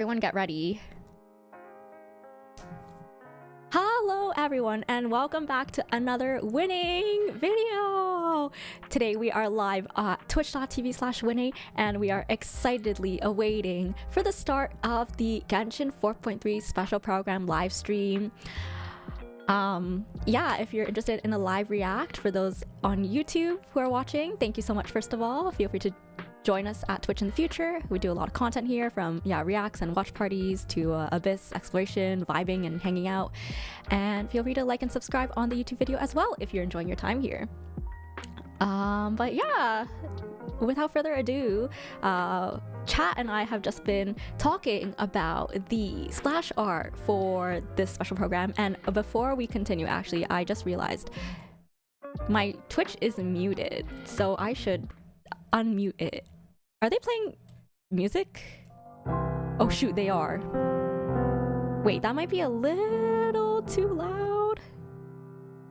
Everyone get ready. Hello everyone and welcome back to another winning video. Today we are live at twitch.tv/winning and we are excitedly awaiting for the start of the Genshin 4.3 special program live stream. Yeah, if you're interested in a live react for those on YouTube who are watching, thank you so much. First of all, feel free to join us at Twitch in the future. We do a lot of content here, from reacts and watch parties to Abyss exploration, vibing and hanging out. And feel free to like and subscribe on the YouTube video as well if you're enjoying your time here. But yeah, without further ado, Chat and I have just been talking about the splash art for this special program. And before we continue, actually, I just realized my Twitch is muted, so I should unmute it. Are they playing music? Oh shoot, they are. Wait, that might be a little too loud.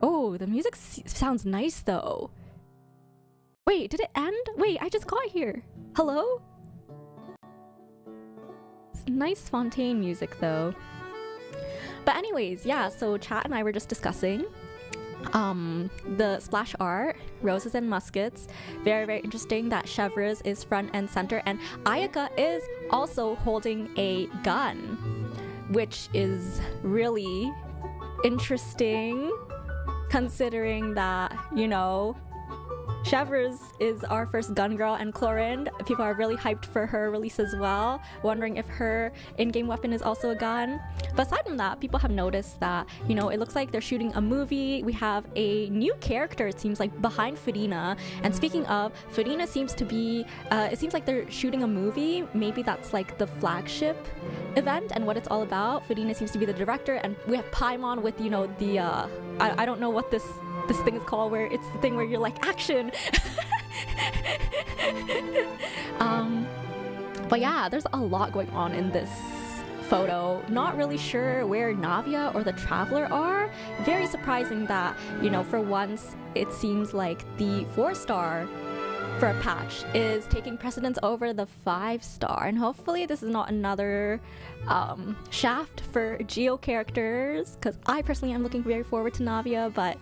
Oh, the music sounds nice though. Wait, did it end? Wait, I just got here. Hello? It's nice Fontaine music though. But anyways, yeah, so Chat and I were just discussing the splash art, roses and muskets. Very interesting that Chevreuse is front and center, and Ayaka is also holding a gun, which is really interesting considering that, you know, Chevreuse is our first gun girl, and Chlorinde, people are really hyped for her release as well, wondering if her in-game weapon is also a gun. But aside from that, people have noticed that, you know, it looks like they're shooting a movie. We have a new character, it seems like, behind Fadina. And speaking of, Fadina seems to be, it seems like they're shooting a movie. Maybe that's like the flagship event and what it's all about. Fadina seems to be the director, and we have Paimon with, you know, the, I don't know what this thing is called, where it's the thing where you're like, action. But yeah, there's a lot going on in this photo. Not really sure where Navia or the Traveler are. Very surprising that, you know, for once it seems like the 4-star for a patch is taking precedence over the 5-star, and hopefully this is not another shaft for Geo characters, because I personally am looking very forward to Navia. But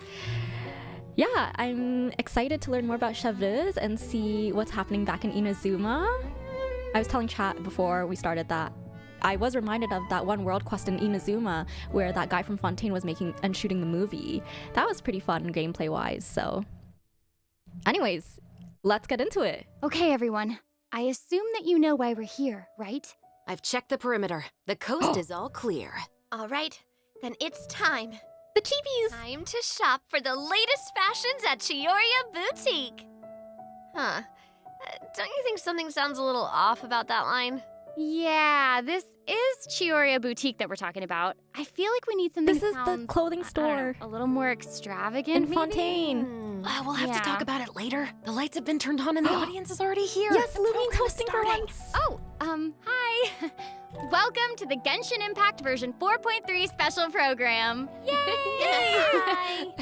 yeah, I'm excited to learn more about Chevreuse and see what's happening back in Inazuma. I was telling Chat before we started that I was reminded of that one world quest in Inazuma where that guy from Fontaine was making and shooting the movie. That was pretty fun gameplay wise. So anyways, let's get into it. Okay, everyone. I assume that you know why we're here, right? I've checked the perimeter. The coast is all clear. All right, then it's time. The cheapies! Time to shop for the latest fashions at Chiori Boutique. Huh. Don't you think something sounds a little off about that line? Yeah, this is Chiori Boutique that we're talking about. I feel like we need something This is the clothing store. A little more extravagant, in maybe? Fontaine. We'll have to talk about it later. The lights have been turned on and the audience is already here. Yes, The Lumine's program's hosting for starting. once. Oh, hi. Welcome to the Genshin Impact version 4.3 special program. Yay! Hi.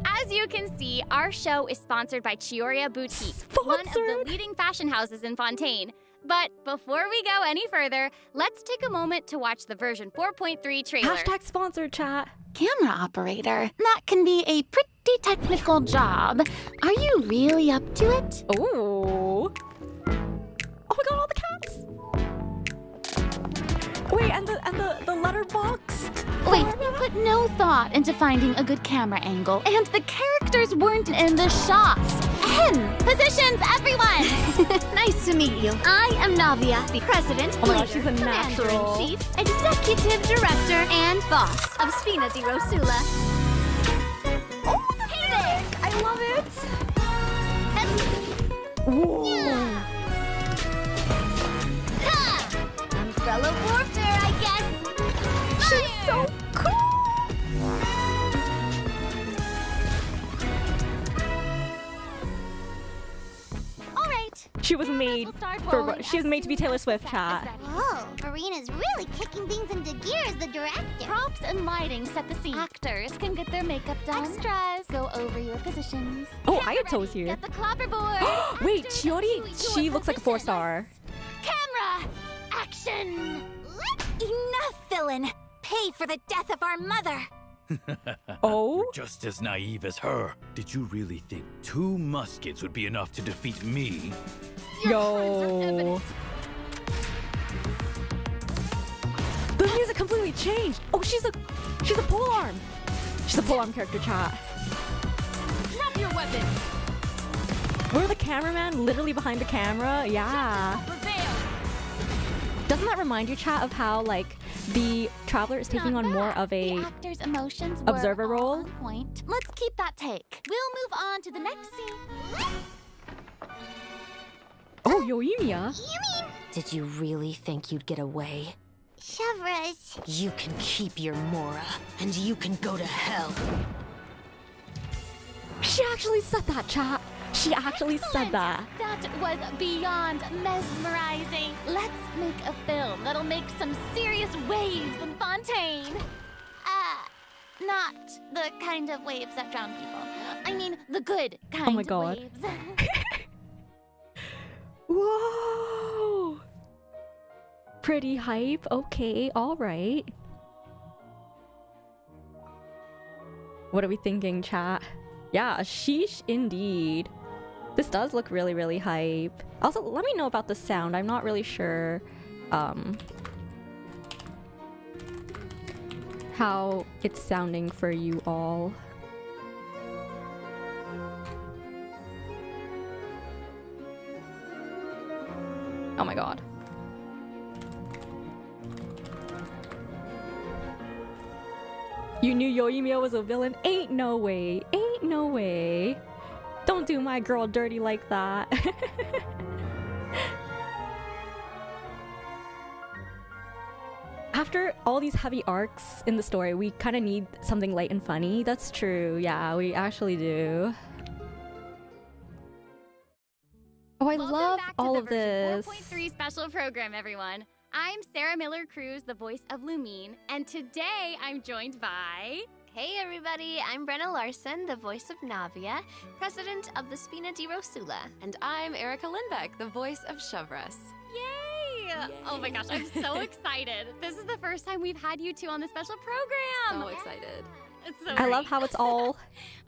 As you can see, our show is sponsored by Chiori Boutique, one of the Sponsored? leading fashion houses in Fontaine. But before we go any further, let's take a moment to watch the version 4.3 trailer. Hashtag sponsored, Chat. Camera operator. That can be a pretty technical job. Are you really up to it? Oh. Oh my god, all the cats. Wait, and the letterbox. Wait, you put no thought into finding a good camera angle, and the characters weren't in the shots. Positions, everyone! Nice to meet you. I am Navia, the president, Oh my leader, god, she's a natural. commander-in-chief, executive director, and boss of Spinazi Rosula. Oh, the music! I love it. Whoa. Umbrella warfare, I guess. She's so cool. All right. She was made she was made to be Taylor Swift, Chat. Whoa, Marina's really kicking things into gear as the director. Props and lighting set the scene. Actors can get their makeup done. Extras, go over your positions. Oh, Ayato's here. Get the clapperboard. Wait, Chiori? She looks like a 4-star. Camera, action. Enough, villain! Pay for the death of our mother! Oh? You're just as naive as her. Did you really think 2 muskets would be enough to defeat me? Yo. The music completely changed. Oh, she's a polearm. She's a polearm character, chat. Drop your weapons! We're the cameraman literally behind the camera. Yeah. Prevail! Doesn't that remind you, chat, of how like the Traveler is taking on more of The a actor's emotions observer were all role? on point. Let's keep that take. We'll move on to the next scene. Oh, Yoimiya? You mean Did you really think you'd get away? Chevreuse? You can keep your Mora, and you can go to hell. She actually said that, chat. She actually said that. That was beyond mesmerizing. Let's make a film that'll make some serious waves in Fontaine. Not the kind of waves that drown people. I mean, the good kind Oh my of God. waves. Whoa! Pretty hype. Okay, all right. What are we thinking, chat? Yeah, sheesh indeed. This does look really, really hype. Also, let me know about the sound. I'm not really sure how it's sounding for you all. Oh my god. You knew Yoimiya was a villain? Ain't no way. Ain't no way. Don't do my girl dirty like that. After all these heavy arcs in the story, we kind of need something light and funny. That's true. Yeah, we actually do. Oh, I Welcome love back to all the of this. version 4.3 special program, everyone. I'm Sarah Miller-Cruz, the voice of Lumine, and today I'm joined by... Hey everybody, I'm Brenna Larson, the voice of Navia, president of the Spina di Rosula. And I'm Erica Lindbeck, the voice of Chevreuse. Yay! Oh my gosh, I'm so excited. This is the first time we've had you two on the special program. So excited. It's so I love great. how it's all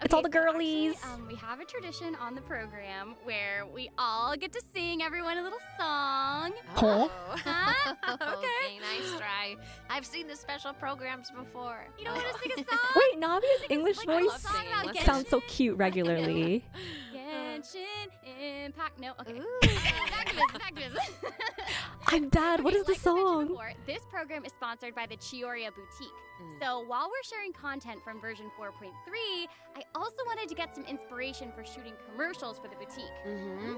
it's all the Okay, so girlies. actually, we have a tradition on the program where we all get to sing everyone a little song. Oh. Huh? Okay, nice try. I've seen the special programs before. You don't want to sing a song? Wait, Navia's English like, I love voice singing. Let's sing. sounds so cute regularly. Genshin Impact. No, okay. Ooh. Back to business. I'm dead. What Okay, is the like I mentioned song? before, this program is sponsored by the Chiori Boutique. So while we're sharing content from version 4.3, I also wanted to get some inspiration for shooting commercials for the boutique.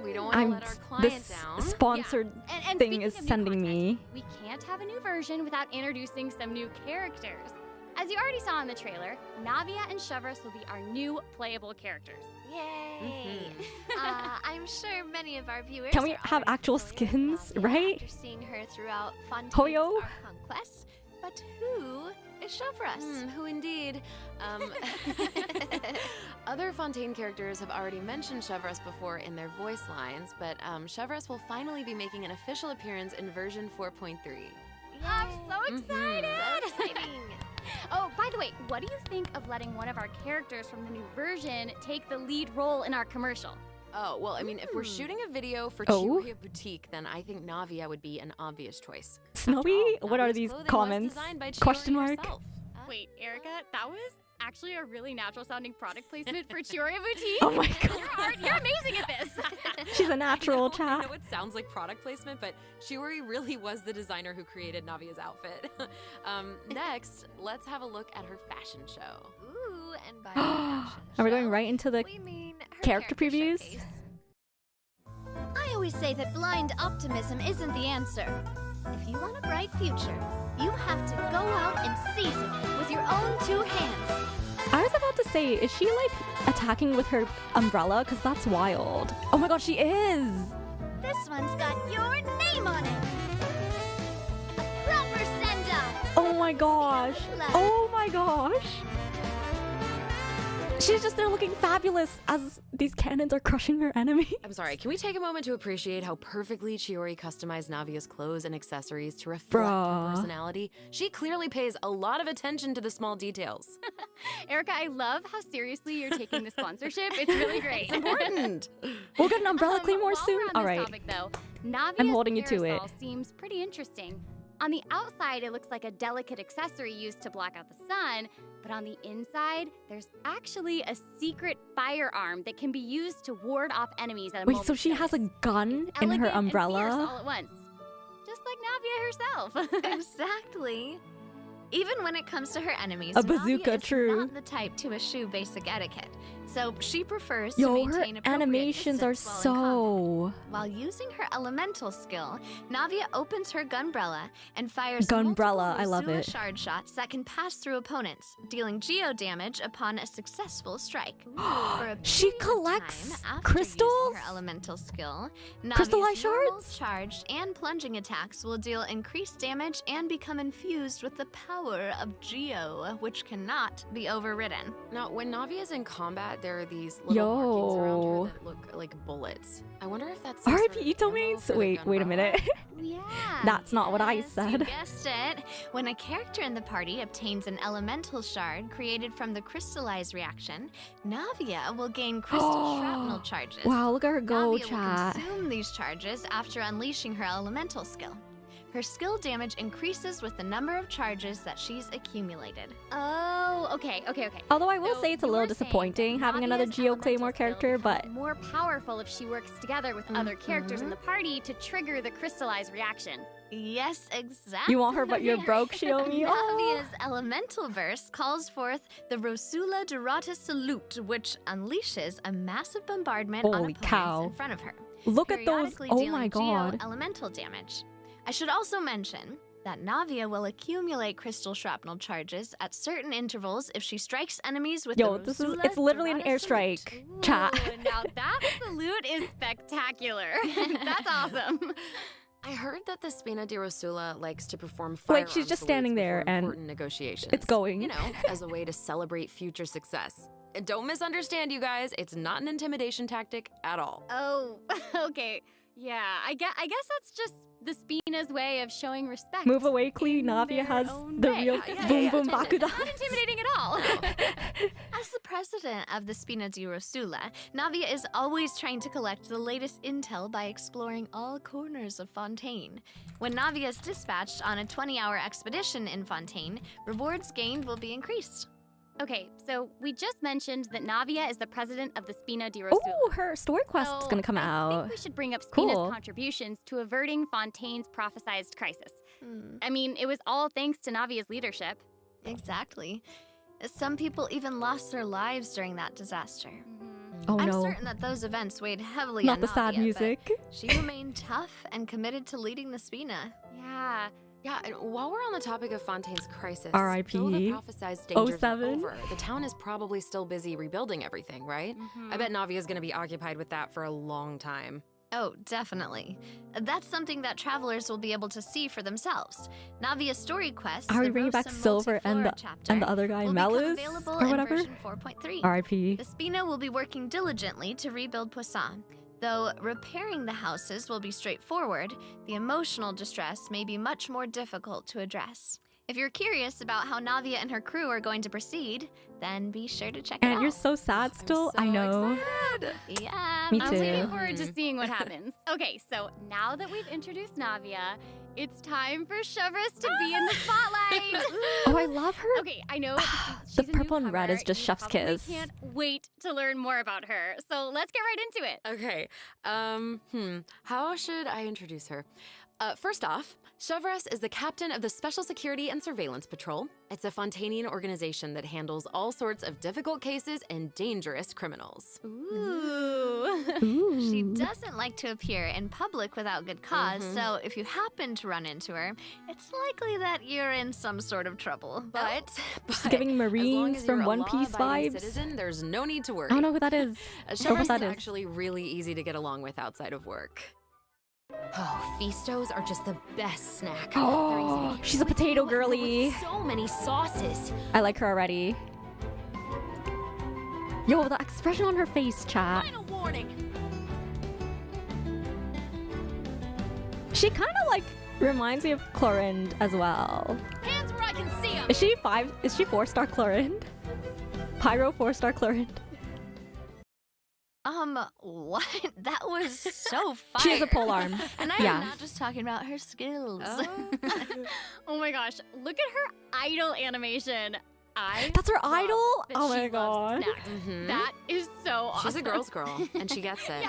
We don't want to let our client this down. sponsored And thing speaking is of new sending content, me. we can't have a new version without introducing some new characters. As you already saw in the trailer, Navia and Chevreuse will be our new playable characters. Yay! I'm sure many of our viewers Can we are have already actual familiar with skins, Navia right? After seeing her throughout Fontaine's Hoyo? Archon Quests, but who is Chevreuse? Who indeed? Other Fontaine characters have already mentioned Chevreuse before in their voice lines, but Chevreuse will finally be making an official appearance in version 4.3. I'm so excited! So exciting! Oh, by the way, what do you think of letting one of our characters from the new version take the lead role in our commercial? Oh, well, I mean, if we're shooting a video for Oh. Chiori Boutique, then I think Navia would be an obvious choice. Snowy? After all, What are Navia's these clothing was comments? designed by Chiori Question mark? herself. Wait, Erica, that was actually a really natural sounding product placement for Chiori Boutique. Oh my god. You're amazing at this. She's a natural I chat. know it sounds like product placement, but Chiori really was the designer who created Navia's outfit. Next, let's have a look at her fashion show. Ooh, and by fashion Are we show, going right into the we mean her character previews? showcase. I always say that blind optimism isn't the answer. If you want a bright future, you have to go out and seize it with your own two hands. I was about to say, is she like attacking with her umbrella? Because that's wild. Oh my god, she is! This one's got your name on it. A proper send-off. Oh my gosh. Oh my gosh. She's just there looking fabulous as these cannons are crushing her enemy. I'm sorry, can we take a moment to appreciate how perfectly Chiori customized Navia's clothes and accessories to reflect her personality? She clearly pays a lot of attention to the small details. Erica, I love how seriously you're taking the sponsorship. It's really great. It's important. We'll get an umbrella claymore while soon. we're on All this right. topic, though, Navia's I'm holding you to it. parasol seems pretty interesting. On the outside, it looks like a delicate accessory used to block out the sun, but on the inside, there's actually a secret firearm that can be used to ward off enemies at a Wait, moment's so she has a notice. gun It's in her elegant and fierce umbrella? all at once. Just like Navia herself. Exactly. Even when it comes to her enemies, A bazooka, Navia is true. not the type to eschew basic etiquette, so she prefers to Yo, her maintain appropriate animations are distance while in combat. so... While using her elemental skill, Navia opens her gunbrella and fires Gunbrella, I love multiple it. shard shots that can pass through opponents, dealing geo damage upon a successful strike. For a She period of time collects after crystals? using her elemental skill, Crystallized Navia's normal, shards? charged, and plunging attacks will deal increased damage and become infused with the power of geo, which cannot be overridden. Now, when Navia's in combat, there are these little markings around her that look like bullets. I wonder if that's some R.I.P. sort of Itto ammo mains? for the Wait a gunbrella. minute. Yeah. That's not what I You said. guessed it. When a character in the party obtains an elemental shard created from the crystallize reaction, Navia will gain crystal shrapnel charges. Wow, look at her go, Navia chat. will consume these charges after unleashing her elemental skill. Her skill damage increases with the number of charges that she's accumulated. Oh, okay. Although I will So say it's a you little were saying disappointing that having another Navia's Geo elemental Claymore skill character, becomes but more powerful if she works together with other characters in the party to trigger the crystallize reaction. Yes, exactly. you want her but you're broke, Xiaomi. Oh. Navia's elemental verse calls forth the Rosula Dorata Salute, which unleashes a massive bombardment on Holy opponents cow. in front of her. Look at those. periodically Oh dealing my geo god. elemental damage. I should also mention that Navia will accumulate crystal shrapnel charges at certain intervals if she strikes enemies with Yo, the this is Rosula it's literally an Dorata Salute. airstrike. Chat. Ooh, now that salute is spectacular. That's awesome. I heard that the Spina di Rosula likes to perform Like, firearm she's just salutes standing there before and important negotiations. it's going. You know, as a way to celebrate future success. And don't misunderstand, you guys. It's not an intimidation tactic at all. Oh, okay. Yeah, I guess that's just the Spina's way of showing respect. Move away, Klee. in Navia their has own the way. real boom boom Not bakudan. intimidating at all. As the president of the Spina di Rosula, Navia is always trying to collect the latest intel by exploring all corners of Fontaine. When Navia is dispatched on a 20-hour expedition in Fontaine, rewards gained will be increased. Okay, so we just mentioned that Navia is the president of the Spina di Rosula. Oh, her story quest is So gonna come I out. think we should bring up Spina's Cool. contributions to averting Fontaine's prophesized crisis. Hmm, I mean, it was all thanks to Navia's leadership. exactly. Some people even lost their lives during that disaster. Oh I'm no. certain that those events weighed heavily Not on the sad Navia, but music. she remained tough and committed to leading the Spina. Yeah. Yeah, and while we're on the topic of Fontaine's crisis, R.I.P.. though the prophesized dangers are 07? over, the town is probably still busy rebuilding everything, right? Mm-hmm. I bet Navia's gonna be occupied with that for a long time. Oh, definitely. That's something that travelers will be able to see for themselves. Navia's story quest, Are we the bringing back Rosa Silver and Multiflora the chapter, other guy, will become Melus available or in whatever? version 4.3. R.I.P. The Spina will be working diligently to rebuild Poisson. Though repairing the houses will be straightforward, the emotional distress may be much more difficult to address. If you're curious about how Navia and her crew are going to proceed, then be sure to check it And out. you're so sad still. I so know. excited. Yeah, Me I'm too. looking forward to seeing what happens. Okay, so now that we've introduced Navia, it's time for Chevreuse to be in the spotlight. Oh, I love her. Okay, I know she's The a purple and red newcomer, is just you chef's probably kiss. Can't wait to learn more about her. So let's get right into it. Okay, how should I introduce her? First off, Chevreuse is the captain of the Special Security and Surveillance Patrol. It's a Fontainian organization that handles all sorts of difficult cases and dangerous criminals. Ooh. She doesn't like to appear in public without good because so if you happen to run into her, it's likely that you're in some sort of trouble. But giving as long Marines as from you're a One Piece law-abiding vibes. citizen, there's no need to worry. I don't know who that is. Or Chevreuse what that is is. actually really easy to get along with outside of work. Oh, Feastos are just the best snack. They're easy to She's a potato girly. with so many sauces. I like her already. Yo, the expression on her face, chat. Final warning. She kind of like reminds me of Clorind as well. Hands where I can see them. Is she 4-star Clorind? Pyro 4-star Clorind. What? That was so fire. She has a polearm. And I am not just talking about her skills. Oh my gosh, look at her idol animation. That's her idol? That Oh my she god. loves snacks. That is so awesome. She's a girl's girl, and she gets it.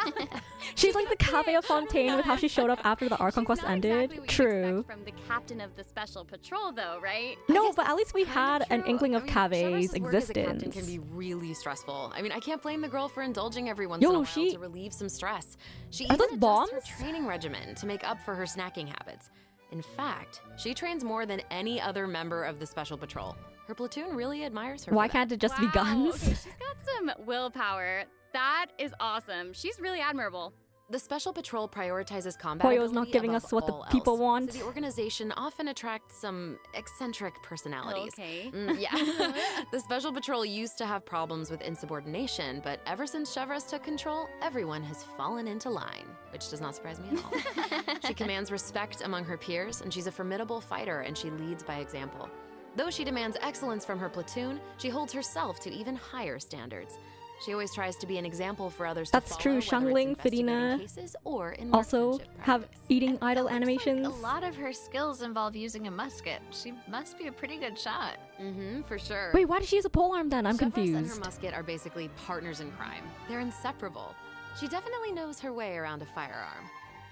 She's like the Cafe of Fontaine with how she showed up after the Archon Quest ended. Exactly what True. you'd expect from the captain of the special patrol, though, right? No, but at least we Kind had an true. inkling of I mean, Cave's Chevreuse' work as a captain existence. can be really stressful. I mean, I can't blame the girl for indulging every once Yo, in a while she- to relieve some stress. She Are even those adjusts bombs? her training regimen to make up for her snacking habits. In fact, she trains more than any other member of the special patrol. Her platoon really admires her. Why for that. can't it just be Wow, guns? okay, she's got some willpower. That is awesome. She's really admirable. The Special Patrol prioritizes combat. Hoyo's not ability giving above us what the all people else. want. So the organization often attracts some eccentric personalities. Okay. Yeah. The Special Patrol used to have problems with insubordination, but ever since Chevreuse took control, everyone has fallen into line, which does not surprise me at all. She commands respect among her peers, and she's a formidable fighter, and she leads by example. Though she demands excellence from her platoon, she holds herself to even higher standards. She always tries to be an example for others That's to follow, true. whether it's Xiangling, investigating Fidina cases or in also marksmanship have practice. eating idol It looks animations. Like a lot of her skills involve using a musket. She must be a pretty good shot. For sure. Wait, why did she use a polearm then? I'm Chevreuse and her confused. musket are basically partners in crime. They're inseparable. She definitely knows her way around a firearm.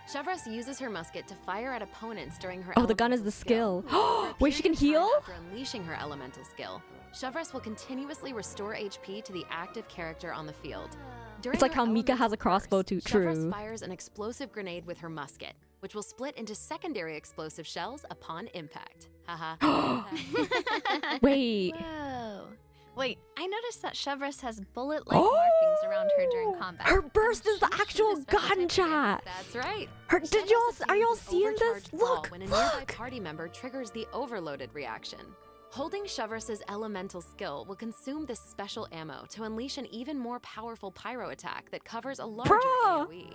Chevreuse uses her musket to fire at opponents during her Oh, the gun is elemental the skill. For a Wait, she can period of time heal? After unleashing her elemental skill, Chevreuse will continuously restore HP to the active character on the field. During It's like her how Mika has a elemental crossbow burst, too. Chevreuse True. fires an explosive grenade with her musket, which will split into secondary explosive shells upon impact. Haha. Wait. Whoa. Wait, I noticed that Chevreuse has bullet-like markings around her during combat. Her burst is the She should actual be special gun type chat. That's right. Her, did Chevreuse y'all? Are y'all obtains an seeing this? overcharged ball Look, when a nearby look. party member triggers the overloaded reaction. Holding Chevreuse's elemental skill will consume this special ammo to unleash an even more powerful pyro attack that covers a larger Bruh. AoE.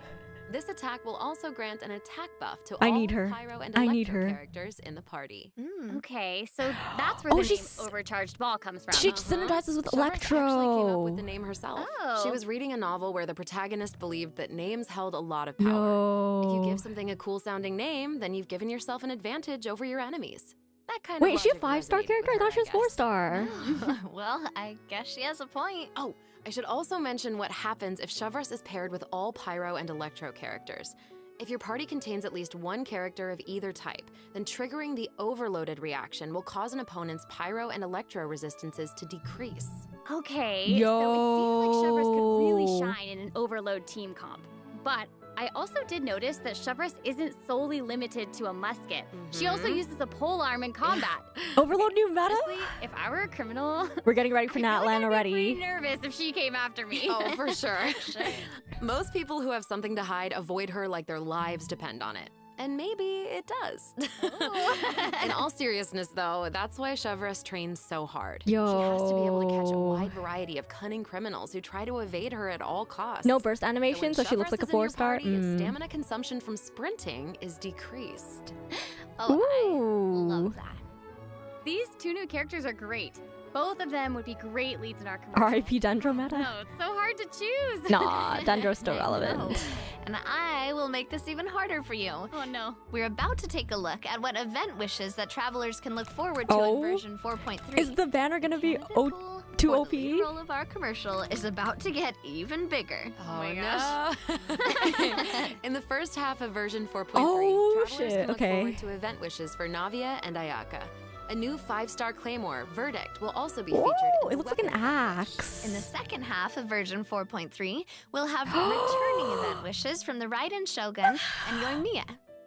This attack will also grant an attack buff to I all need her. pyro and I electro need her. characters in the party. Okay, so that's where Oh, the name she's- overcharged ball comes from. She synergizes with Chevreuse actually came up Electro. with the name herself. Oh. She was reading a novel where the protagonist believed that names held a lot of power. If you Yo. give something a cool sounding name, then you've given yourself an advantage over your enemies. That kind Wait, of is she a logic 5-star resonated character? I with thought she her, was guess. 4-star. Well, I guess she has a point. Oh, I should also mention what happens if Chevreuse is paired with all pyro and electro characters. If your party contains at least one character of either type, then triggering the overloaded reaction will cause an opponent's pyro and electro resistances to decrease. Okay, so it seems like Chevreuse could really Yo. shine in an overload team comp. But I also did notice that Chevreuse isn't solely limited to a musket. She also uses a polearm in combat. Overload new meta? Honestly, if I were a criminal, We're getting ready for I feel like Natlan I'd be already. pretty nervous if she came after me. Oh, for sure. Most people who have something to hide avoid her like their lives depend on it. And maybe it does. In all seriousness, though, that's why Chevreuse trains so hard. She has to be able to catch a Yo. wide variety of cunning criminals who try to evade her at all costs. No burst when animation, so she looks Chevreuse like a is in your 4-star. party, Stamina consumption from sprinting is decreased. Oh, I Ooh. love that. These two new characters are great. Both of them would be great leads in our commercial. R.I.P. Dendro meta. No, it's so hard to choose. Nah, Dendro's still I relevant. know. And I will make this even harder for you. Oh no. We're about to take a look at what event wishes that travelers can look forward to Oh. in version 4.3. Is the banner gonna be Candidate O pool too for OP? The lead role of our commercial is about to get even bigger. Oh my no. In the first half of version 4.3, Oh, travelers shit, can look okay. forward to event wishes for Navia and Ayaka. A new 5-star claymore, Verdict, will also be featured Oh, in it the looks like an weapon package. axe. In the second half of version 4.3, we'll have returning event wishes from the Raiden Shogun and Yoimiya.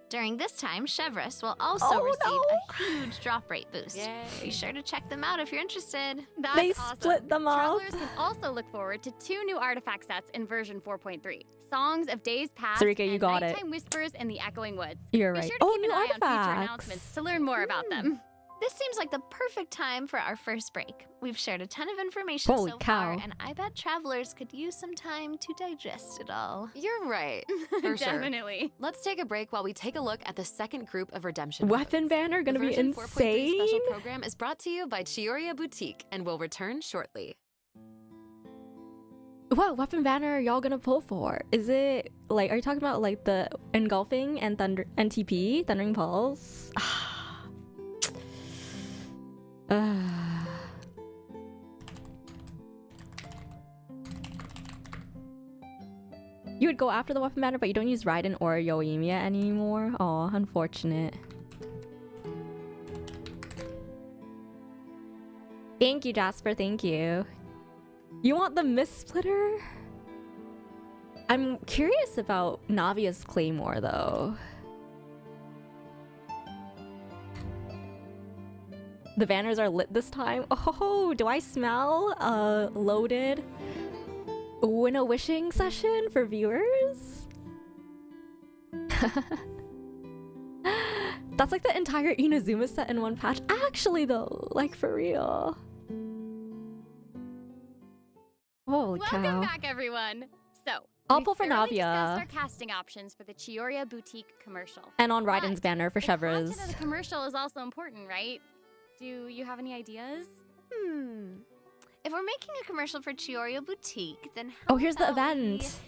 During this time, Chevreuse will also Oh, receive no. a huge drop rate boost. Yay. Be sure to check them out if you're interested. That's They awesome. split them up. Travelers can also look forward to 2 new artifact sets in version 4.3. Songs of Days Past Sarika, you and got it. Nighttime Whispers in the Echoing Woods. You're Be right. sure to Oh, keep new an eye on future artifacts. announcements to learn more about them. This seems like the perfect time for our first break. We've shared a ton of information Holy so cow. far, and I bet travelers could use some time to digest it all. You're right. For sure. Definitely. Let's take a break while we take a look at the second group of redemption Weapon modes. banner gonna The be version 4.3 insane. special program is brought to you by Chiori Boutique and will return shortly. What weapon banner are y'all gonna pull for? Is it like, are you talking about like the engulfing and thunder and TP, thundering pulse? You would go after the weapon banner, but you don't use Raiden or Yoimiya anymore. Aw, unfortunate. Thank you, Jasper. Thank you. You want the Mist Splitter? I'm curious about Navia's Claymore, though. The banners are lit this time. Oh, do I smell a loaded win-a-wishing session for viewers? That's like the entire Inazuma set in one patch. Actually, though, like for real. Holy Welcome cow. back, everyone. So, I'll we've pull for thoroughly Navia. discussed our casting options for the Chiori Boutique commercial. And on Raiden's But banner for the content Chevreuse. of the commercial is also important, right? Do you have any ideas? If we're making a commercial for Chiori Boutique, then how Oh, here's the about we event.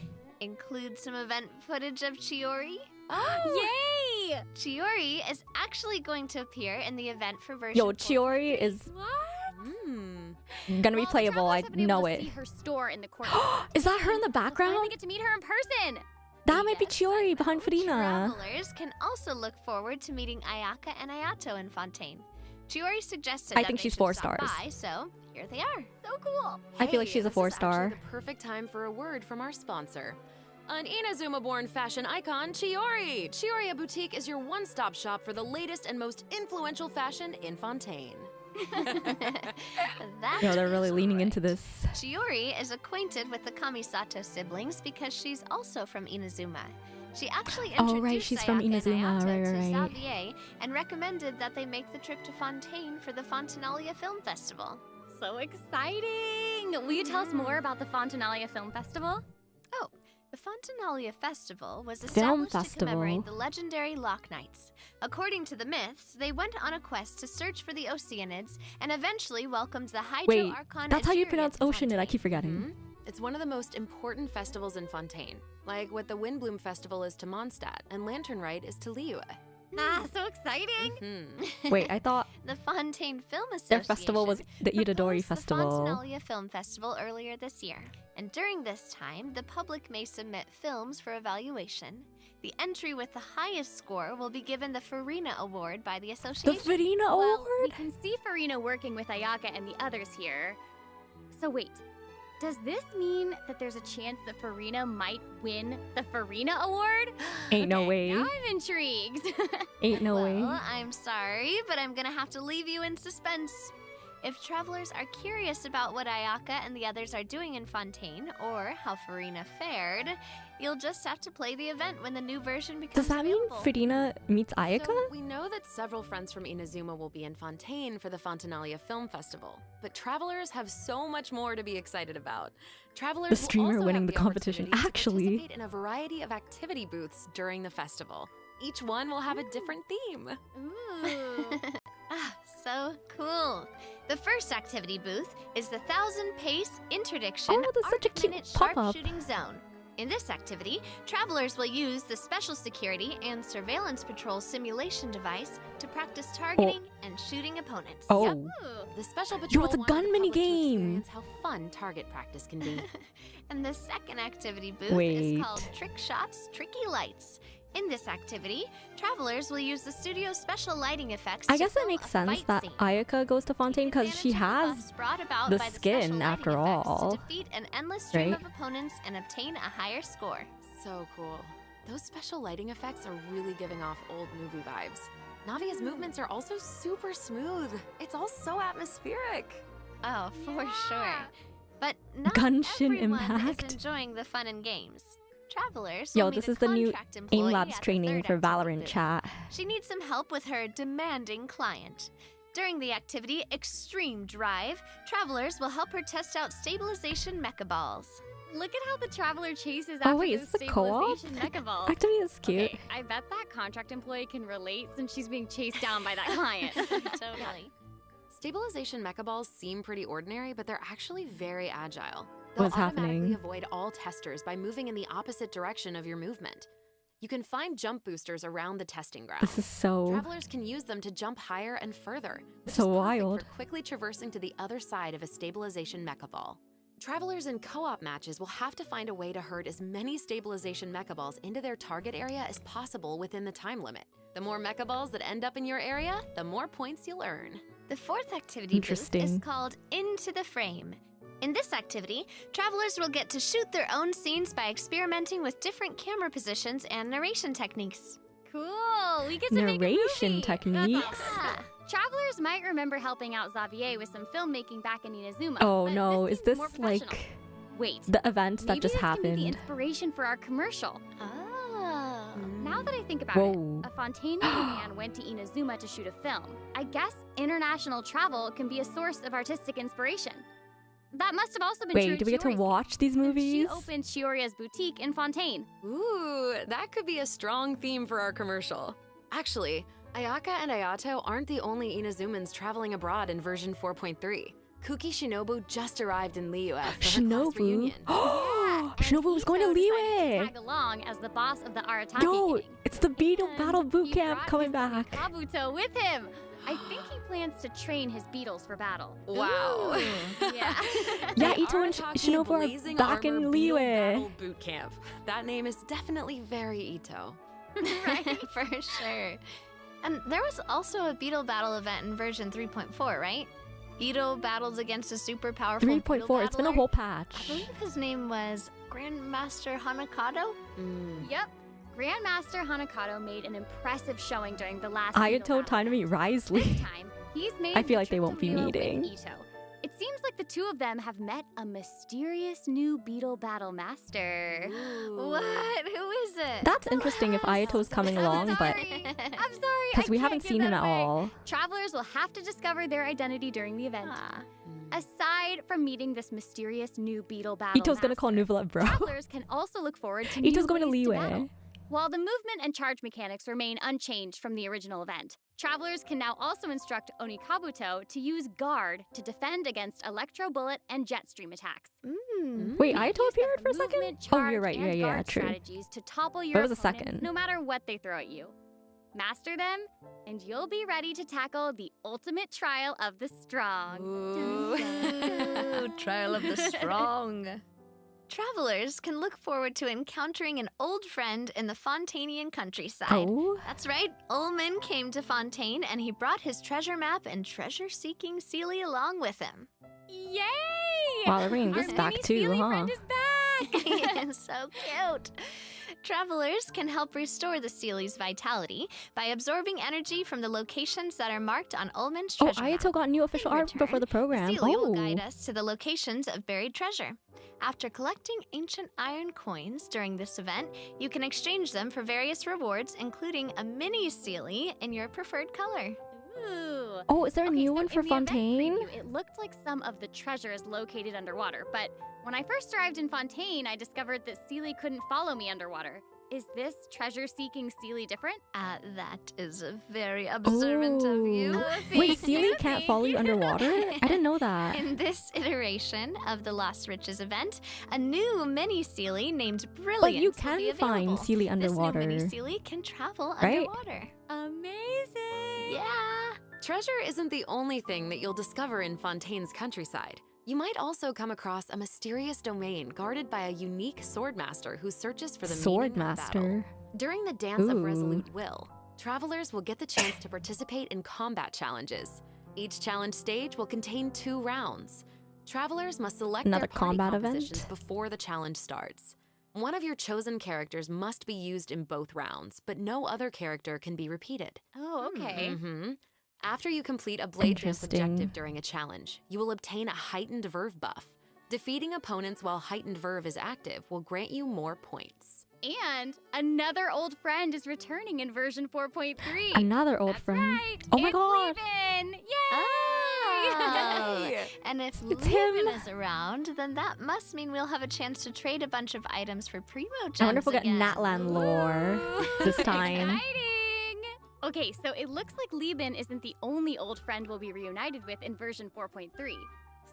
include some event footage of Chiori? Yay! Chiori is actually going to appear in the event for version Yo, 4. Chiori is What? gonna be Well, playable, I travelers have been able know to it. see her store in the corner. Is that her in the We'll finally background? get to meet her in person. That might be Yes, Chiori I behind know. Farina. Travelers can also look forward to meeting Ayaka and Ayato in Fontaine. Chiori suggested I that think they she's should 4 stop stars. by, so here they are. So cool. I feel like she's a this 4-star. Is actually the perfect time for a word from our sponsor. An Inazuma-born fashion icon, Chiori! Chiori Boutique is your one-stop shop for the latest and most influential fashion in Fontaine. That Yo, they're really is leaning right. into this. Chiori is acquainted with the Kamisato siblings because she's also from Inazuma. She actually introduced Oh, right, she's from Ayaka and Inazuma, Ayato right, to right. Xavier and recommended that they make the trip to Fontaine for the Fontanalia Film Festival. So exciting! Will you tell us more about the Fontanalia Film Festival? Oh, the Fontanalia Festival was Film established to commemorate festival. the legendary Loch Knights. According to the myths, they went on a quest to search for the Oceanids and eventually welcomed the Hydro Wait, Archon that's how you Echiriad pronounce to Oceanid, I Fontaine. keep forgetting. Mhm. It's one of the most important festivals in Fontaine, like what the Windbloom Festival is to Mondstadt and Lantern Rite is to Liyue. Ah, so exciting! Wait, I thought The Fontaine Film Association their festival was the Itadori proposed Festival. the Fontanalia Film Festival earlier this year. And during this time, the public may submit films for evaluation. The entry with the highest score will be given the Farina Award by the The association. Farina Well, we Award? can see Farina working with Ayaka and the others here. So wait, does this mean that there's a chance that Farina might win the Farina Award? Ain't no Okay, way. Now I'm intrigued. Ain't no well, way. I'm sorry, but I'm gonna have to leave you in suspense. If travelers are curious about what Ayaka and the others are doing in Fontaine, or how Farina fared, you'll just have to play the event when the new version becomes Does that mean available. Farina meets Ayaka? So we know that several friends from Inazuma will be in Fontaine for the Fontanalia Film Festival, but travelers have so much more to be excited about. Travelers The will streamer also winning have the the competition, opportunity to actually. participate in a variety of activity booths during the festival. Each one will have a different theme. Ooh. Ah, so cool. The first activity booth is the 1,000 Pace Interdiction Oh, that's such a cute Arc-Minute pop-up. Sharpshooting Zone. In this activity, travelers will use the Special Security and Surveillance Patrol simulation device to practice targeting and shooting opponents. Oh. Ooh. The special patrol it's a wanted the gun public to minigame. experience how fun target practice can be. And the second activity booth Wait. is called Trick Shots, Tricky Lights. In this activity, travelers will use the studio's special lighting effects I to guess it fill makes a sense fight that scene. Ayaka goes to Fontaine Take because she advantage of the has buffs brought about the by skin, special lighting after effects all. to defeat an endless stream Right? of opponents and obtain a higher score. So cool. Those special lighting effects are really giving off old movie vibes. Navia's movements are also super smooth. It's all so atmospheric. Oh, for sure. But not Genshin everyone Impact. is enjoying the fun and games. Travelers Yo, will this meet is a the new contract employee AIM Labs at the training third for activity Valorant booth. chat. She needs some help with her demanding client. During the activity Extreme Drive, travelers will help her test out stabilization mecha balls. Look at how the traveler chases Oh after wait, those is this a co-op? stabilization mecha balls. Activity is cute. Okay, I bet that contract employee can relate since she's being chased down by that client. Totally. Stabilization mecha balls seem pretty ordinary, but they're actually very agile. They'll What's automatically happening? avoid all testers by moving in the opposite direction of your movement. You can find jump boosters around the testing ground. This is so Travelers can use them to jump higher and further, which So is perfect wild. for quickly traversing to the other side of a stabilization mecha ball. Travelers in co-op matches will have to find a way to herd as many stabilization mecha balls into their target area as possible within the time limit. The more mecha balls that end up in your area, the more points you'll earn. The fourth activity booth is Interesting. called Into the Frame. In this activity, travelers will get to shoot their own scenes by experimenting with different camera positions and narration techniques. Cool, we get to make a narration movie. techniques. That's awesome. Travelers might remember helping out Xavier with some filmmaking back in Inazuma. Oh but no, this is seems this more professional. like Wait, the event that maybe just this can be the happened? inspiration for our commercial. Oh. Now that I think about Whoa. it, a Fontaine man went to Inazuma to shoot a film. I guess international travel can be a source of artistic inspiration. That must have also been true Wait, of do we get to Chiori's watch these case, since movies? She opened Chiori's boutique in Fontaine. Ooh, that could be a strong theme for our commercial. Actually, Ayaka and Ayato aren't the only Inazumans traveling abroad in version 4.3. Kuki Shinobu just arrived in Liyue for her class Shinobu. reunion. Oh, And Shinobu was going to Itto decided Liyue. tag along as the boss of the Arataki Yo, gang. it's the Beetle And Battle Boot he Camp brought coming his back. Kabuto with him. I think he plans to train his beetles for battle. Wow. Yeah. Yeah, The Itto and Arataki Shinobu are Blazing back in Armor Beetle Liyue. Battle Boot Camp. That name is definitely very Itto. Right, for sure. And there was also a Beetle battle event in version 3.4, right? Itto battles against a super powerful 3.4, it's been a whole I patch. believe his name was Grandmaster Hanakado? Yep. Grandmaster Hanakado made an impressive showing during the last Ayato Beetle battle. time to meet This Risley. time, he's made I feel the like they trip won't to be Liyue with meeting. Itto. It seems like the two of them have met a mysterious new Beetle battle master. What? Who is it? That's interesting if Ayato's coming along, but sorry. I'm sorry. because we I haven't can't seen give him that at away. all. Travelers will have to discover their identity during the event. Ah. Aside from meeting this mysterious new Beetle battle Ito's gonna call master, Nuvola bro. travelers can also look forward to Ito's new going to ways Liyue. battle. While the movement and charge mechanics remain unchanged from the original event, travelers can now also instruct Onikabuto to use Guard to defend against Electro Bullet and Jet Stream attacks. Wait, They Ayato use appeared the for a second? movement, Oh, you're charge, right. and Yeah, guard true. strategies to topple your But it was a opponents, second. no matter what they throw at you. Master them, and you'll be ready to tackle the ultimate trial of the strong. Ooh, trial of the strong. Travelers can look forward to encountering an old friend in the Fontainian countryside. Oh, That's right, Ullman came to Fontaine and he brought his treasure map and treasure-seeking seelie along with him. Yay! wow, they're bringing this Our back mini too, Seelie huh? friend is back! So cute. Travelers can help restore the sealie's vitality by absorbing energy from the locations that are marked on Ullman's Oh, treasure map. Ayato got new official In art before the return, program. The sealie will Oh, guide us to the locations of buried treasure. After collecting ancient iron coins during this event, you can exchange them for various rewards, including a mini sealie in your preferred color. Ooh. oh, is there a Okay, new so one in for the event Fontaine? preview, it looked like some of the treasure is located underwater, but when I first arrived in Fontaine, I discovered that Seelie couldn't follow me underwater. Is this treasure-seeking Seelie different? That is very observant of you. Ooh. Oh, Wait, thank you, Sealy can't thank follow you you. underwater? I didn't know that. In this iteration of the Lost Riches event, a new mini sealie named Brilliance But you will be can find available. Sealy underwater. This new mini sealie can travel Right? underwater. Amazing! Yeah. Treasure isn't the only thing that you'll discover in Fontaine's countryside. You might also come across a mysterious domain guarded by a unique swordmaster who searches for the meaning of battle. Swordmaster. During the Dance of Ooh. Resolute Will, travelers will get the chance to participate in combat challenges. Each challenge stage will contain 2 rounds. Travelers must select Another their party combat event? compositions before the challenge starts. One of your chosen characters must be used in both rounds, but no other character can be repeated. Oh, okay. Mm-hmm. After you complete a blade dance Interesting. objective during a challenge, you will obtain a heightened verve buff. Defeating opponents while heightened verve is active will grant you more points. And another old friend is returning in version 4.3. Another old That's friend. right. Oh my It's god. Liben. Yay! And if It's him. Liben is around, then that must mean we'll have a chance to trade a bunch of items for primo gems I wonder if we'll get again. Natlan lore this time. Exciting! Okay, so it looks like Liben isn't the only old friend we'll be reunited with in version 4.3.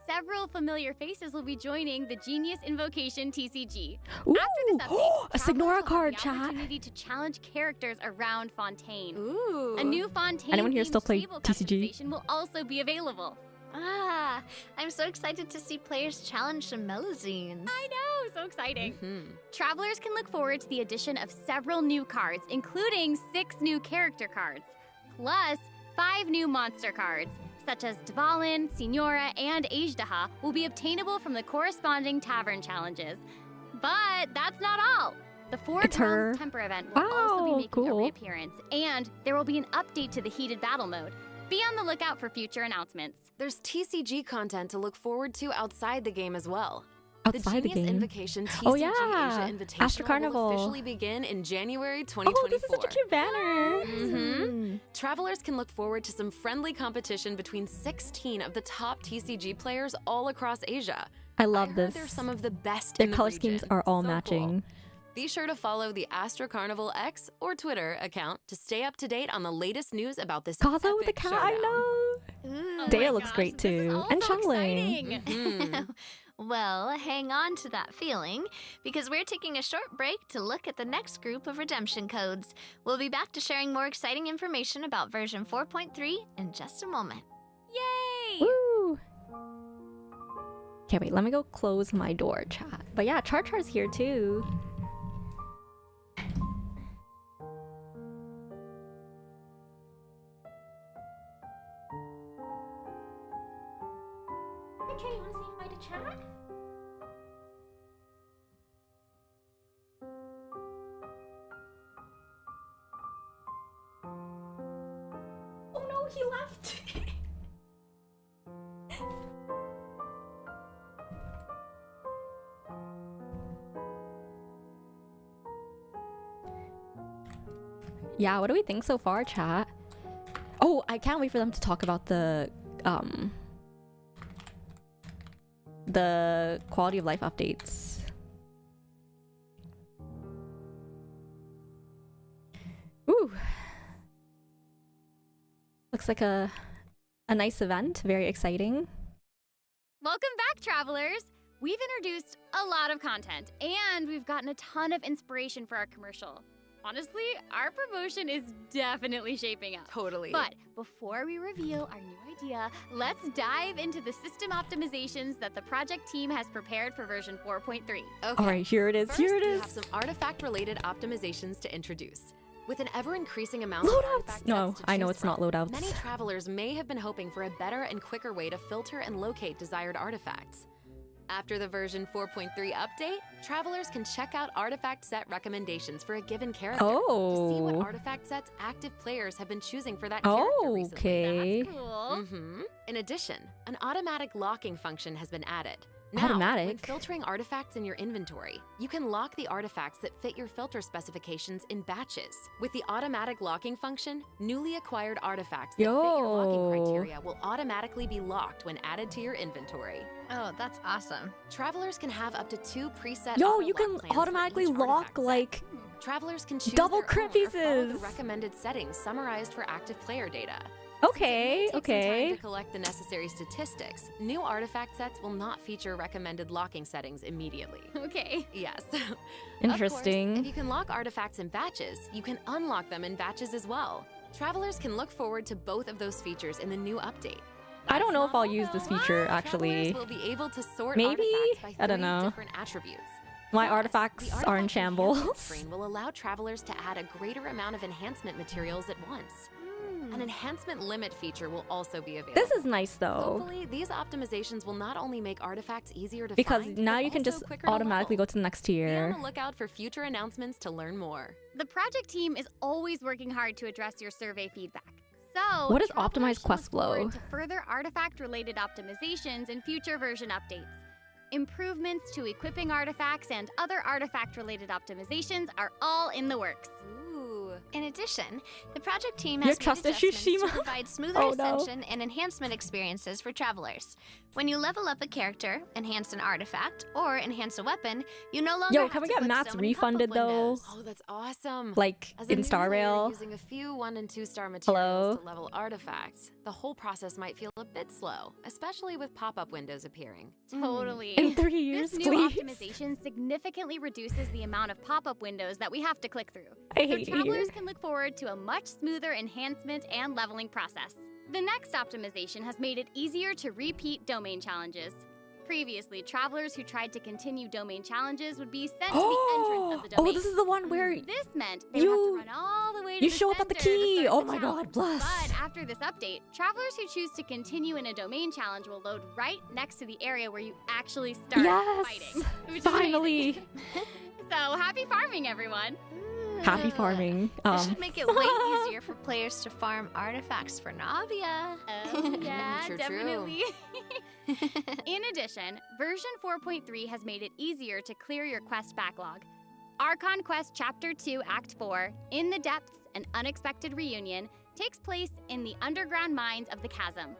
Several familiar faces will be joining the Genius Invocation TCG. Ooh, After this update, a travelers Signora will have card, the chat. opportunity to challenge characters around Fontaine. Ooh. A new Fontaine Anyone here still play table TCG? customization will also be available. Ah, I'm so excited to see players challenge some Melazines. I know, so exciting. Mhm. Travelers can look forward to the addition of several new cards, including 6 new character cards, plus 5 new monster cards, such as Dvalin, Signora, and Ajdaha, will be obtainable from the corresponding tavern challenges. But that's not all. The Four It's her. Drums Temper event will also be Wow, making a cool. reappearance, and there will be an update to the heated battle mode. Be on the lookout for future announcements. There's TCG content to look forward to outside the game as well. Outside the Genius game. Invocation TCG Oh, yeah. Asia Invitational Astra Carnival. will officially begin in January Oh, 2024. this is such a cute banner. Mm-hmm. Travelers can look forward to some friendly competition between 16 of the top TCG players all across Asia. I love heard this. They're some of the best Their in the color region. schemes are all So cool. matching. Be sure to follow the Astra Carnival X or Twitter account to stay up to date on the latest news about this Kaza with the epic cat, showdown. I know. Oh Dea my looks gosh, great this is too. all And so Xiangling. exciting. Mhm. Well, hang on to that feeling, because we're taking a short break to look at the next group of redemption codes. We'll be back to sharing more exciting information about version 4.3 in just a moment. Yay! Woo! Okay, wait, let me go close my door, chat. But yeah, Char's here too. Char, you wanna say hi to chat? Oh no, he left! Yeah, what do we think so far, chat? Oh, I can't wait for them to talk about the quality of life updates. Ooh. Looks like a nice event, very exciting. Welcome back, travelers! We've introduced a lot of content, and we've gotten a ton of inspiration for our commercial. Honestly, our promotion is definitely shaping up. Totally. But before we reveal our new idea, let's dive into the system optimizations that the project team has prepared for version 4.3. Okay. All right, here it is. First, Here it we is. have some artifact-related optimizations to introduce. With an ever-increasing amount Loadouts! of artifact No, sets to I know choose it's not from, loadouts. Many travelers may have been hoping for a better and quicker way to filter and locate desired artifacts. After the version 4.3 update, travelers can check out artifact set recommendations for a given character to see what Oh. artifact sets active players have been choosing for that character recently. Okay. Cool. In addition, an automatic locking function has been added. Now, when Automatic? filtering artifacts in your inventory, you can lock the artifacts that fit your filter specifications in batches. With the automatic locking function, newly acquired artifacts that fit your locking Yo. criteria will automatically be locked when added to your inventory. Oh, that's awesome. Travelers can have up to 2 preset Yo, auto you can lock plans for automatically each lock artifact set. like Travelers can choose double their crit own or follow the pieces. recommended settings summarized for active player data. Okay, Since it may take some time okay. to collect the necessary statistics, new artifact sets will not feature recommended locking settings immediately. Okay. Yes. Interesting. Of course, if you can lock artifacts in batches, you can unlock them in batches as well. Travelers can look forward to both of those features in the new update. I don't That's know if not I'll all, use this though. feature actually. Travelers will be able to sort Maybe? artifacts by I don't 3 know. different attributes. My Plus, artifacts the are in artifact enhancement shambles. screen will allow travelers to add a greater amount of enhancement materials at once. An enhancement limit feature will also be available. This is nice though, Hopefully, these optimizations will not only make artifacts easier to because find, now but you can also just quicker to automatically go level. to the next Be on tier. the lookout for future announcements to learn more. The project team is always working hard to address your survey feedback. So, What is travelers optimized should quest look forward flow? to further artifact-related optimizations in future version updates. Improvements to equipping artifacts and other artifact-related optimizations are all in the works. Ooh. In addition, the project team Your has made trusted adjustments to Shushima. provide smoother Oh, no. ascension and enhancement experiences for travelers. When you level up a character, enhance an artifact, or enhance a weapon, you no longer Yo, have can we to get click Matt's so many refunded, pop-up though? windows. Oh, that's awesome. Like, As a in new Star player Rail? using a few 1- and 2-star materials Hello? to level artifacts, the whole process might feel a bit slow, especially with pop-up windows appearing. Totally. In 3 years, This new please. optimization significantly reduces the amount of pop-up windows that we have to click through. I So hate it travelers here. can look forward to a much smoother enhancement and leveling process. The next optimization has made it easier to repeat domain challenges. Previously, travelers who tried to continue domain challenges would be sent to the entrance of the domain. Oh, this is the one where This meant they would have to you- run all the way to you the show up at the center to key. start Oh the my god, challenge. bless. But after this update, travelers who choose to continue in a domain challenge will load right next to the area where you actually start Yes! fighting. Which is Finally. amazing. So happy farming, everyone! Happy Ugh. farming. This should make it way easier for players to farm artifacts for Navia. Oh, yeah, True, true. definitely. In addition, version 4.3 has made it easier to clear your quest backlog. Archon Quest Chapter 2 Act 4, In the Depths, An Unexpected Reunion, takes place in the underground mines of the Chasm.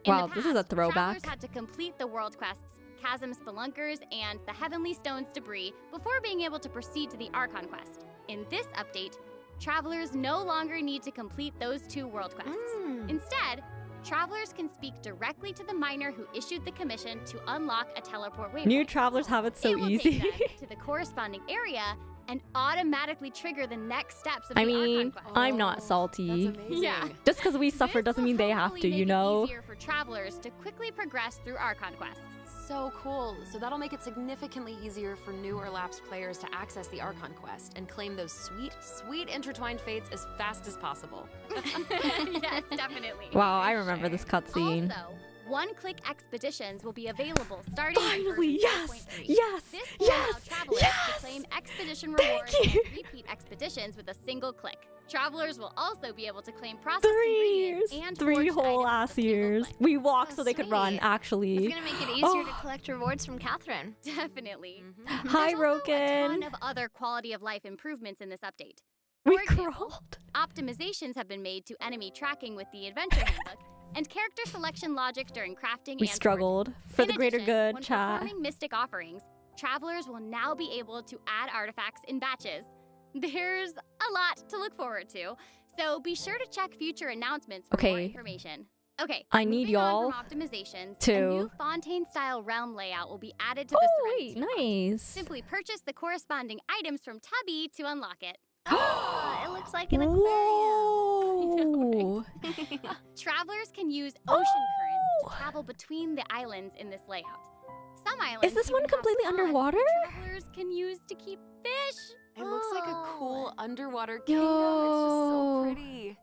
In Wow, the this is a past, throwback. Travelers had to complete the world quests, Chasm Spelunkers, and the Heavenly Stones debris before being able to proceed to the Archon Quest. In this update, travelers no longer need to complete those 2 world quests. Instead, travelers can speak directly to the miner who issued the commission to unlock a teleport waypoint. New travelers have it so It will easy. take them to the corresponding area and automatically trigger the next steps of I the mean, Archon Quest. I'm not salty. That's amazing. Yeah. Just because we suffer This doesn't will mean they have hopefully to, make you it know? easier for travelers to quickly progress through Archon quests. So cool. So that'll make it significantly easier for new or lapsed players to access the Archon Quest and claim those sweet, sweet intertwined fates as fast as possible. Yes, definitely. Wow, I remember this cutscene. Also, one-click expeditions will be available starting in Finally, version yes, 4.3. yes, This will yes, allow travelers yes. to claim expedition Thank rewards you. and repeat expeditions with a single click. Travelers will also be able to claim processed 3 years. ingredients and 3 forged whole items ass with a single years. click. We walked Oh, so they could run, sweet. actually. It's gonna make it easier to collect rewards from Catherine. Definitely. Hi, There's also a ton Roken. of other quality of life improvements in this update. We For example, crawled. Optimizations have been made to enemy tracking with the Adventure Handbook, and character selection logic during crafting We and struggled for In the greater addition, good, when chat. performing mystic offerings, travelers will now be able to add artifacts in batches. There's a lot to look forward to, so be sure to check future announcements for more Okay. information. Okay, I need moving on y'all from optimizations, to- a new Fontaine-style realm layout will be added to the Oh, Serenity wait, Teapot. nice. Simply purchase the corresponding items from Tubby to unlock it. It looks like an aquarium. Whoa. Travelers can use ocean currents to travel between the islands in this layout. Some islands this one even have completely ponds underwater? that travelers can use to keep fish. It looks like a Oh. cool underwater kingdom. It's just so Yo. pretty.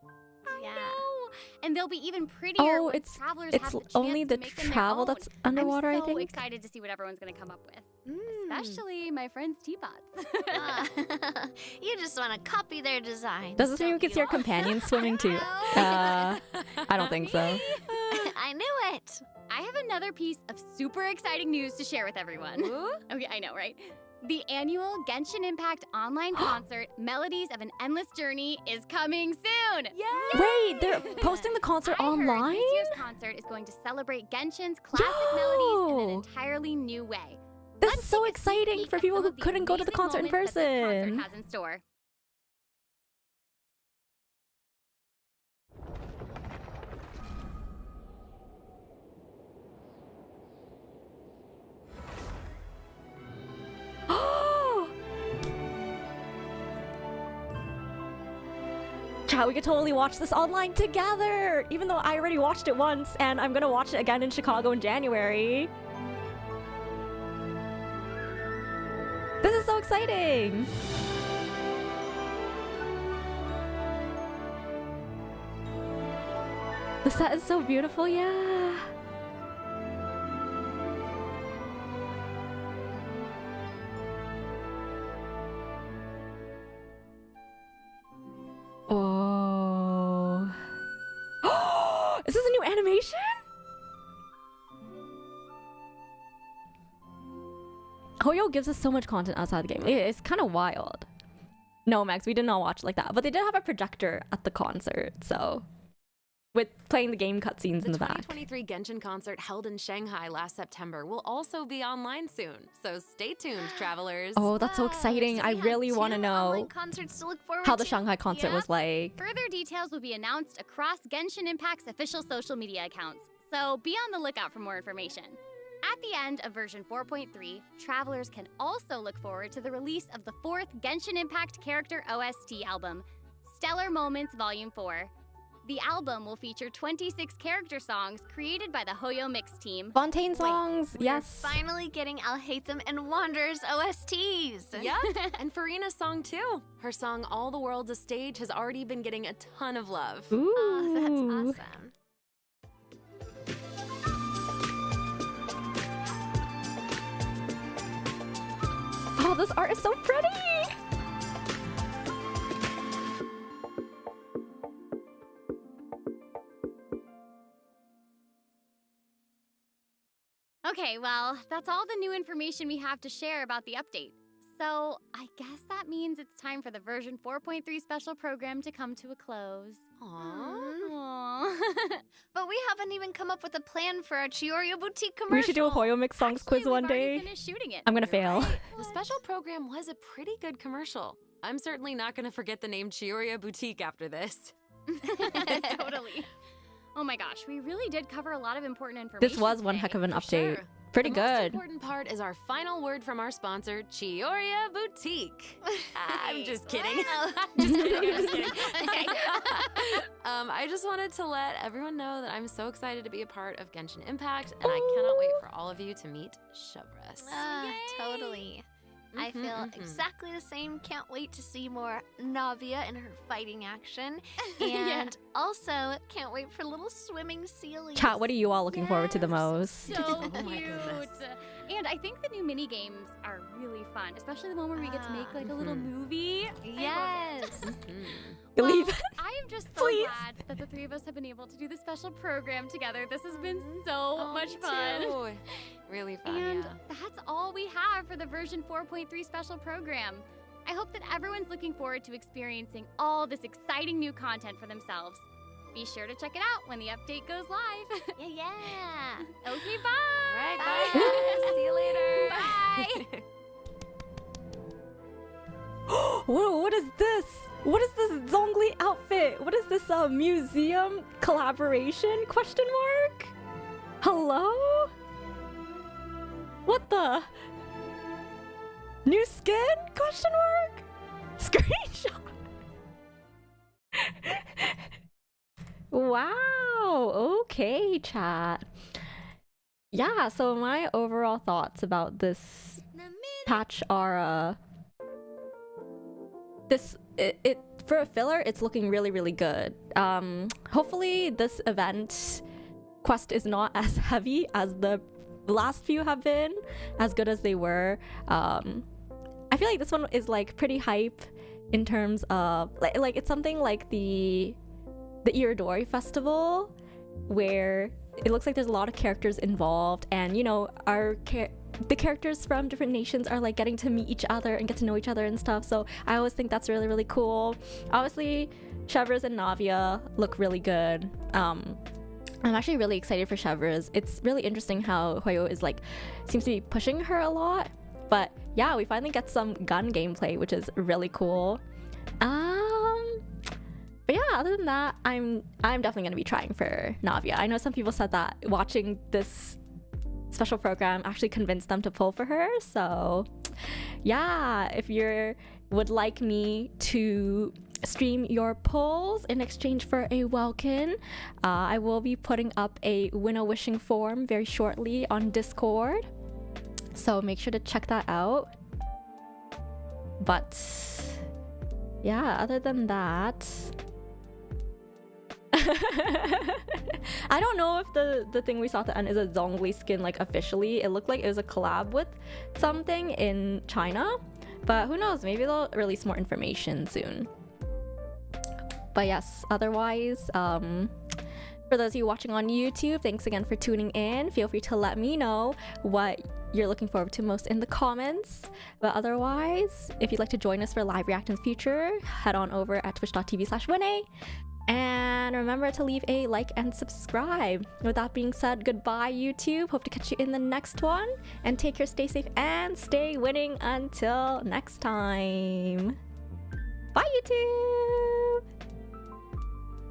Yeah. No. And they'll be even prettier Oh, when it's travelers have the chance only the to make them their travel own. that's underwater, I'm I so think. excited to see what everyone's going to come up with. Mm. Especially my friends' teapots. Ah. You just want to copy their design. Does this mean we don't can see our you? companions swimming too? I don't think so. I knew it. I have another piece of super exciting news to share with everyone. Ooh. Okay, I know, right? The annual Genshin Impact online concert, Melodies of an Endless Journey, is coming soon! Wait, they're posting the concert I heard online? this year's concert is going to celebrate Genshin's classic melodies in an Yo! entirely new way. This Let's is so take a sneak exciting peek for at people some who of the couldn't go to the amazing concert in moments that this person. concert has in store. Chat, we could totally watch this online together! Even though I already watched it once, and I'm gonna watch it again in Chicago in January. This is so exciting! The set is so beautiful, yeah! Oh. Is this a new animation? hoYo gives us so much content outside the game. It's kind of wild. No, Max, we did not watch it like that. But they did have a projector at the concert, so with playing the game cutscenes in the back. The 2023 Genshin Concert held in Shanghai last September will also be online soon, so stay tuned, travelers. Oh, that's so exciting. So I we had really 2 want to online know concerts to look forward how the to. Shanghai concert was like. Further details will be announced across Genshin Impact's official social media accounts, so be on the lookout for more information. At the end of version 4.3, travelers can also look forward to the release of the 4th Genshin Impact character OST album, Stellar Moments Volume 4. The album will feature 26 character songs created by the hoYoMix team. Fontaine songs, yes. Finally getting I'll Hate Them and Wander's OSTs. Yep, and Farina's song too. Her song All the World's a Stage has already been getting a ton of love. Ooh. Oh, that's awesome. Oh, this art is so pretty! Okay, well, that's all the new information we have to share about the update. So, I guess that means it's time for the version 4.3 special program to come to a close. Aww. But we haven't even come up with a plan for our Chiori Boutique commercial. We should do a hoYoMix songs quiz one we've already day. finished shooting it. I'm gonna fail. Right. The special program was a pretty good commercial. I'm certainly not gonna forget the name Chiori Boutique after this. Totally. Oh my gosh, we really did cover a lot of important information. This was one today. heck of an For update. sure. Pretty The most good. important part is our final word from our sponsor, Chiori Boutique. I'm just kidding. Wow. Just kidding. I'm just kidding. Okay. I just wanted to let everyone know that I'm so excited to be a part of Genshin Impact, and I cannot wait for all of you to meet Chevreuse. Totally. I feel exactly the same. Can't wait to see more Navia in her fighting action. And also can't wait for little swimming sealies. Chat, what are you all looking forward to the most? So Oh my cute. goodness. And I think the new mini games are really fun, especially the one where we get to make like a little movie. Yes. Believe Well, I am just so Please. glad that the 3 of us have been able to do this special program together. This has been so much fun. Too. Really fun, And yeah. that's all we have for the version 4.3 special program. I hope that everyone's looking forward to experiencing all this exciting new content for themselves. Be sure to check it out when the update goes live. Yeah. Okay, bye. All right, bye. guys. See you later. Bye. Whoa, what is this? What is this Zhongli outfit? What is this museum collaboration? Question mark? Hello? What the? New skin? Question mark? Screenshot. Wow. Okay, chat. Yeah, so my overall thoughts about this patch are it for a filler, it's looking really good. Hopefully this event quest is not as heavy as the last few have been, as good as they were. I feel like this one is like pretty hype in terms of like it's something like the Iridori festival, where it looks like there's a lot of characters involved, and you know the characters from different nations are like getting to meet each other and get to know each other and stuff. So I always think that's really cool. Obviously, Chevreuse and Navia look really good. I'm actually really excited for Chevreuse. It's really interesting how hoYo is like seems to be pushing her a lot. But yeah, we finally get some gun gameplay, which is really cool. But yeah, other than that, I'm definitely gonna be trying for Navia. I know some people said that watching this special program actually convinced them to pull for her. So yeah, if you would like me to stream your polls in exchange for a welkin, I will be putting up a win-a-wishing form very shortly on Discord. So make sure to check that out. But yeah, other than that, I don't know if the thing we saw at the end is a Zhongli skin like officially. It looked like it was a collab with something in China, but who knows, maybe they'll release more information soon. But yes, otherwise, For those of you watching on YouTube, thanks again for tuning in. Feel free to let me know what you're looking forward to most in the comments. But otherwise, if you'd like to join us for live react in the future, head on over at twitch.tv/whinnaIntro. And remember to leave a like and subscribe. With that being said, goodbye YouTube. Hope to catch you in the next one. And take care, stay safe, and stay winning until next time. Bye YouTube!